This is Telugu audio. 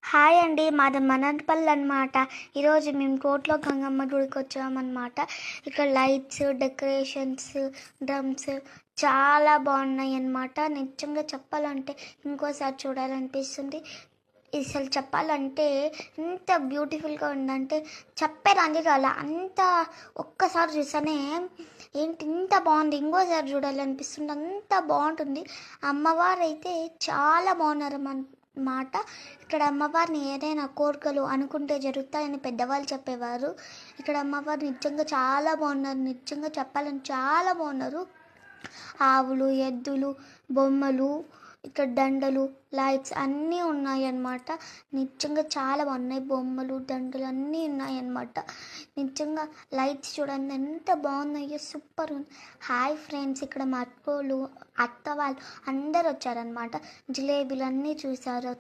హాయ్ అండి. మాది మదనపల్లి అనమాట. ఈరోజు మేము కోట్లో గంగమ్మ గుడికి వచ్చామన్నమాట. ఇక్కడ లైట్స్, డెకరేషన్స్, డ్రమ్స్ చాలా బాగున్నాయి అన్నమాట. నిజంగా చెప్పాలంటే ఇంకోసారి చూడాలనిపిస్తుంది. అసలు చెప్పాలంటే ఎంత బ్యూటిఫుల్గా ఉందంటే చెప్పేదానికి కాదు, అంత ఒక్కసారి చూసానే ఏంటి ఇంత బాగుంది, ఇంకోసారి చూడాలనిపిస్తుంది, అంత బాగుంటుంది. అమ్మవారు అయితే చాలా బాగున్నారు మాట. ఇక్కడ అమ్మవారిని ఏదైనా కోరికలు అనుకుంటే జరుగుతాయని పెద్దవాళ్ళు చెప్పేవారు. ఇక్కడ అమ్మవారు నిజంగా చాలా బాగున్నారు. నిజంగా చెప్పాలని చాలా బాగున్నారు. ఆవులు, ఎద్దులు, బొమ్మలు, ఇక్కడ దండలు, లైట్స్ అన్నీ ఉన్నాయి అన్నమాట. నిజంగా చాలా బాగున్నాయి. బొమ్మలు, దండలు అన్నీ ఉన్నాయి అన్నమాట. నిజంగా లైట్స్ చూడండి ఎంత బాగున్నాయో, సూపర్ ఉంది. హాయ్ ఫ్రెండ్స్, ఇక్కడ మా అక్కోళ్ళు, అత్త వాళ్ళు అందరు వచ్చారనమాట. జిలేబీలు అన్నీ చూసారు.